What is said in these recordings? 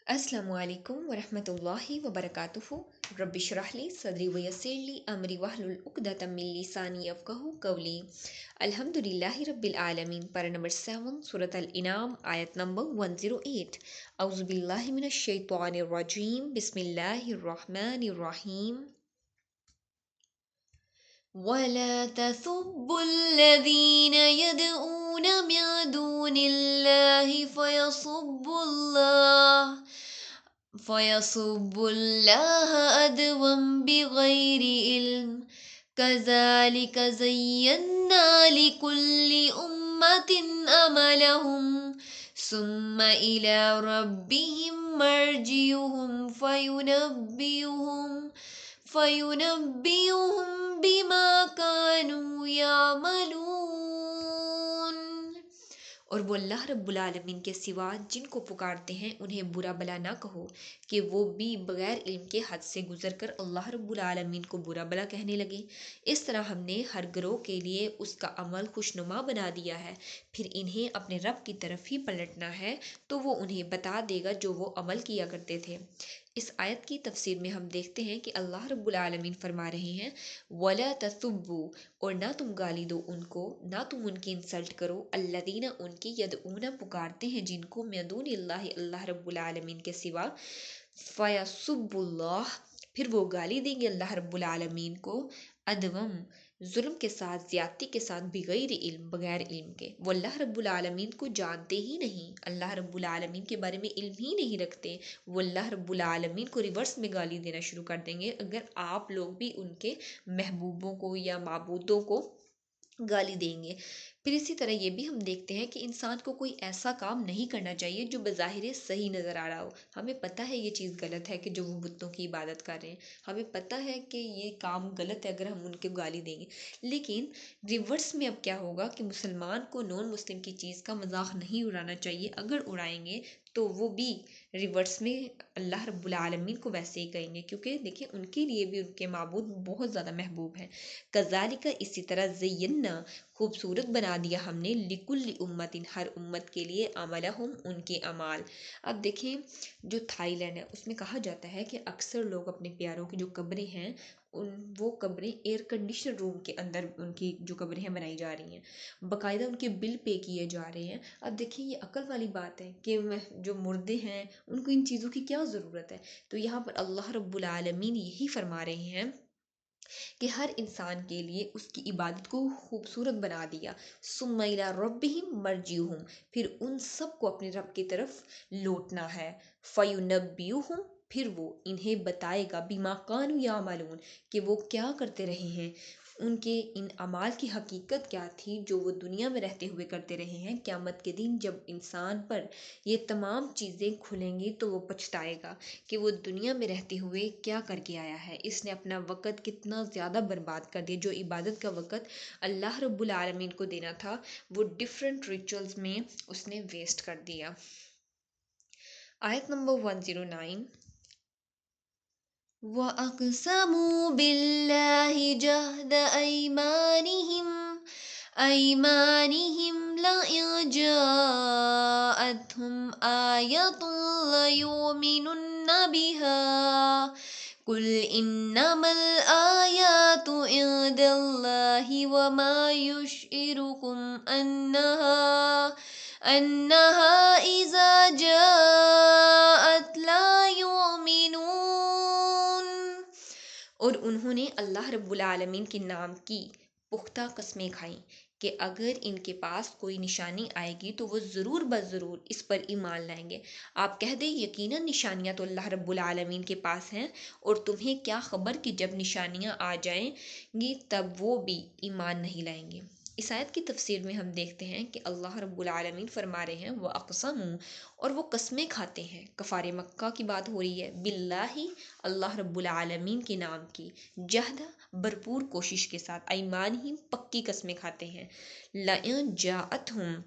अस्सलामु अलैकुम वरहमतुल्लाहि वबरकातुहू। रब्बि इश्रह ली सदरी वयस्सिर ली अमरी वहलुल उक़दतम मिन लिसानी यफ़क़हू क़ौली। अल्हम्दुलिल्लाहि रब्बिल आलमीन। पारा नंबर 7 सूरत अल-इनाम आयत नंबर 108। औज़ु बिल्लाहि मिनश शैतानिर रजीम। बिस्मिल्लाहिर रहमानिर रहीम। वला तसुब्बुल लज़ीना यदऊना मिन दूनिल्लाहि फयसुब्बुल्लाह अदवम बिगैरि इल्म कज़ालिक ज़य्यन्ना लिकुल्लि उम्मतिन अमलहुम सुम्मा इला रब्बिहिम मर्जिउहुम फयुनब्बिउहुम बिमा कानू यामलून। और वो अल्लाह रब्बुल आलमीन के सिवा जिनको पुकारते हैं उन्हें बुरा भला ना कहो कि वो भी बगैर इल्म के हद से गुजर कर अल्लाह रब्बुल आलमीन को बुरा भला कहने लगे। इस तरह हमने हर गिरोह के लिए उसका अमल खुशनुमा बना दिया है, फिर इन्हें अपने रब की तरफ ही पलटना है तो वो उन्हें बता देगा जो वो अमल किया करते थे। इस आयत की तफसीर में हम देखते हैं कि अल्लाह रब्बुल आलमीन फरमा रहे हैं वला तसुब्बू, और ना तुम गाली दो उनको, ना तुम उनकी इंसल्ट करो, अल्लदीना उनकी, यदऊना पुकारते हैं जिनको, मिन दूनिल्लाहि अल्लाह रब्बुल आलमीन के सिवा, फयसुब्बुल्लाह फिर वो गाली देंगे अल्लाह रब्बुल आलमीन को, अदवम जुल्म के साथ, ज्यादती के साथ, बिगैर इल्म बगैर इल्म के। वो अल्लाह रब्बुल आलमीन को जानते ही नहीं, अल्लाह रब्बुल आलमीन के बारे में इल्म ही नहीं रखते। वो अल्लाह रब्बुल आलमीन को रिवर्स में गाली देना शुरू कर देंगे अगर आप लोग भी उनके महबूबों को या माबूदों को गाली देंगे। फिर इसी तरह ये भी हम देखते हैं कि इंसान को कोई ऐसा काम नहीं करना चाहिए जो बज़ाहिर सही नज़र आ रहा हो। हमें पता है ये चीज़ गलत है कि जो वो बुतों की इबादत कर रहे हैं, हमें पता है कि ये काम गलत है अगर हम उनके गाली देंगे, लेकिन रिवर्स में अब क्या होगा कि मुसलमान को नॉन मुस्लिम की चीज़ का मजाक नहीं उड़ाना चाहिए। अगर उड़ाएंगे तो वो भी रिवर्स में अल्लाह रब्बुल आलमीन को वैसे ही कहेंगे, क्योंकि देखिए उनके लिए भी उनके माबूद बहुत ज़्यादा महबूब हैं। कज़ालिका इसी तरह ज़य्यन्ना खूबसूरत बना दिया हमने, लिकुल्लि उम्मतिन हर उम्मत के लिए, अमलहुम उनके अमाल। अब देखें जो थाईलैंड है उसमें कहा जाता है कि अक्सर लोग अपने प्यारों की जो कब्रें हैं वो कब्रें एयर कंडीशन रूम के अंदर उनकी जो कब्रें हैं बनाई जा रही हैं, बाकायदा उनके बिल पे किए जा रहे हैं। अब देखिए ये अकल वाली बात है कि जो मुर्दे हैं उनको इन चीज़ों की क्या ज़रूरत है। तो यहाँ पर अल्लाह रब्बुल आलमीन यही फरमा रहे हैं कि हर इंसान के लिए उसकी इबादत को खूबसूरत बना दिया। सुम्मा इला रब्बिहिम मर्जिउहुम फिर उन सब को अपने रब की तरफ लौटना है। फयुनब्बिउहुम फिर वो इन्हें बताएगा, बिमा कानू यामलून कि वो क्या करते रहे हैं, उनके इन अमाल की हकीकत क्या थी जो वो दुनिया में रहते हुए करते रहे हैं। क़यामत के दिन जब इंसान पर ये तमाम चीज़ें खुलेंगी तो वो पछताएगा कि वो दुनिया में रहते हुए क्या करके आया है। इसने अपना वक़्त कितना ज़्यादा बर्बाद कर दिया। जो इबादत का वक़्त अल्लाह रब्बुल आलमीन को देना था वो डिफरेंट रिचुअल्स में उसने वेस्ट कर दिया। आयत नंबर 109। वअक़समू बिल्लाहि जहद अयमानिहिम लइन जाअतहुम आयतुन लयुमिनुन्न बिहा कुल इन्नमल आयातु इंदल्लाहि वमा युशइरुकुम अन्नहा इज़ा जाअत ला युमिनून। और उन्होंने अल्लाह रब्बुल आलमीन के नाम की पुख्ता कस्में खाईं कि अगर इनके पास कोई निशानी आएगी तो वो ज़रूर ज़रूर इस पर ईमान लाएंगे। आप कह दें यकीनन निशानियाँ तो अल्लाह रब्बुल आलमीन के पास हैं, और तुम्हें क्या खबर कि जब निशानियाँ आ जाएंगी तब वो भी ईमान नहीं लाएंगे। इस आयत की तफसीर में हम देखते हैं कि अल्लाह रब्बुल आलमीन फरमा रहे हैं वह अक़समू, और वो कस्में खाते हैं। कफ़ारे मक्का की बात हो रही है, बिल्लाही अल्लाह रब्बुल आलमीन के नाम की, जहदा भरपूर कोशिश के साथ, ईमान ही पक्की कस्में खाते हैं, लइन जाअतहुम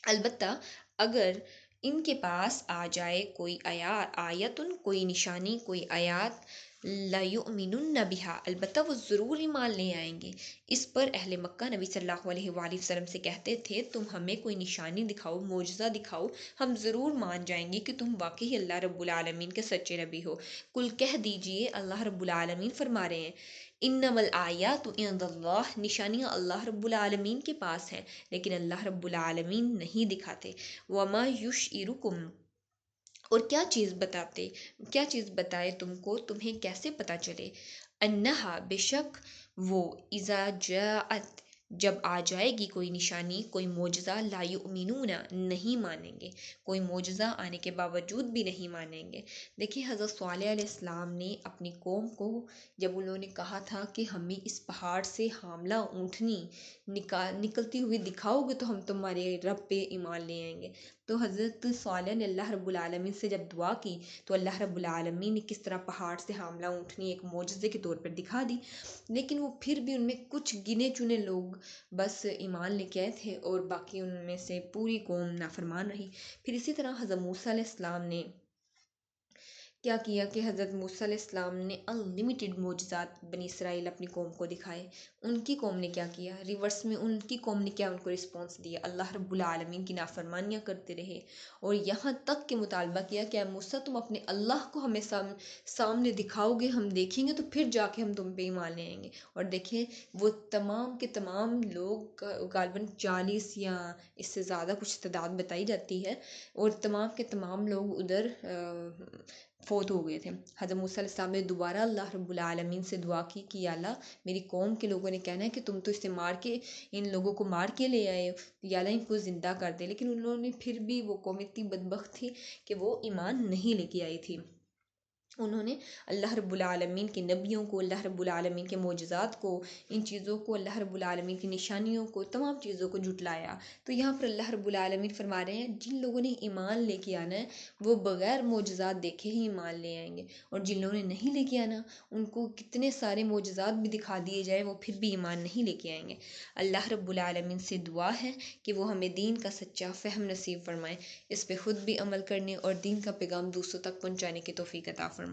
अलबत्ता अगर इनके पास आ जाए कोई आयतुन कोई निशानी कोई आयात, لَيُؤْمِنُنَّ بِهَا، البتہ وہ ضرور ایمان لے آئیں گے۔ اس پر اہل مکہ نبی صلی اللہ علیہ وآلہ وسلم سے کہتے تھے تم ہمیں کوئی نشانی دکھاؤ، معجزہ دکھاؤ، ہم ضرور مان جائیں گے کہ تم واقعی اللہ رب العالمین کے سچے نبی ہو۔ کل کہہ دیجئے اللہ رب العالمین فرما رہے ہیں انما الآیات عند اللہ، نشانیاں اللہ رب العالمین کے پاس ہیں لیکن اللہ رب العالمین نہیں دکھاتے۔ وما یشعرکم، اور کیا چیز بتائے تم کو، تمہیں کیسے پتہ چلے، انہا بے شک وہ، اذا جاءت جب آ جائے گی کوئی نشانی، کوئی معجزہ، لا یؤمنون نہیں مانیں گے، کوئی معجزہ آنے کے باوجود بھی نہیں مانیں گے۔ دیکھیں حضرت صالح علیہ السلام نے اپنی قوم کو جب انہوں نے کہا تھا کہ ہمیں اس پہاڑ سے حاملہ اونٹنی نکلتی ہوئی دکھاؤ گے تو ہم تمہارے رب پہ ایمان لے آئیں گے، تو حضرت صالح نے اللہ رب العالمین سے جب دعا کی تو اللہ رب العالمین نے کس طرح پہاڑ سے حاملہ اونٹنی ایک معجزے کے طور پر دکھا دی، لیکن وہ پھر بھی ان میں کچھ گنے چنے لوگ بس ایمان لے کے آئے تھے اور باقی ان میں سے پوری قوم نافرمان رہی۔ پھر اسی طرح حضرت موسیٰ علیہ السلام نے کیا کیا کہ حضرت موسیٰ علیہ السلام نے انلمیٹڈ معجزات بنی اسرائیل اپنی قوم کو دکھائے، ان کی قوم نے کیا کیا، ریورس میں ان کی قوم نے کیا ان کو رسپانس دیا، اللہ رب العالمین کی نافرمانیاں کرتے رہے اور یہاں تک کہ مطالبہ کیا کہ اے موسیٰ تم اپنے اللہ کو ہمیں سامنے دکھاؤ گے، ہم دیکھیں گے تو پھر جا کے ہم تم پہ ایمان لے آئیں گے۔ اور دیکھیں وہ تمام کے تمام لوگ، غالباً 40 یا اس سے زیادہ کچھ تعداد بتائی جاتی ہے، اور تمام کے تمام لوگ ادھر فوت ہو گئے تھے۔ حضرت موسیٰ علیہ السلام نے دوبارہ اللہ رب العالمین سے دعا کی کہ یا اللہ میری قوم کے لوگوں نے کہنا ہے کہ تم تو اسے مار کے، ان لوگوں کو مار کے لے آئے ہو، یا اللہ ان کو زندہ کر دے، لیکن انہوں نے پھر بھی، وہ قوم اتنی بدبخت تھی کہ وہ ایمان نہیں لے کے آئی تھی۔ انہوں نے اللہ رب العالمین کے نبیوں کو، اللہ رب العالمین کے معجزات کو، ان چیزوں کو، اللہ رب العالمین کی نشانیوں کو، تمام چیزوں کو جھٹلایا۔ تو یہاں پر اللہ رب العالمین فرما رہے ہیں جن لوگوں نے ایمان لے کے آنا ہے وہ بغیر معجزات دیکھے ہی ایمان لے آئیں گے، اور جن لوگوں نے نہیں لے کے آنا ان کو کتنے سارے معجزات بھی دکھا دیے جائیں وہ پھر بھی ایمان نہیں لے کے آئیں گے۔ اللہ رب العالمین سے دعا ہے کہ وہ ہمیں دین کا سچا فہم نصیب فرمائے، اس پہ خود بھی عمل کرنے اور دین کا پیغام دوسروں تک پہنچانے کی توفیق عطا فرمائے۔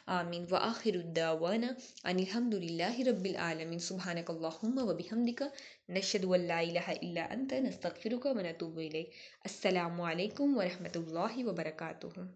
آمین وآخر الدعوانا ان الحمد للہ رب العالمین۔ سبحانک اللہم وبحمدک، نشہد ان لا الہ الا انت، نستغفرک ونتوب الیک۔ السلام علیکم ورحمۃ اللہ وبرکاتہ۔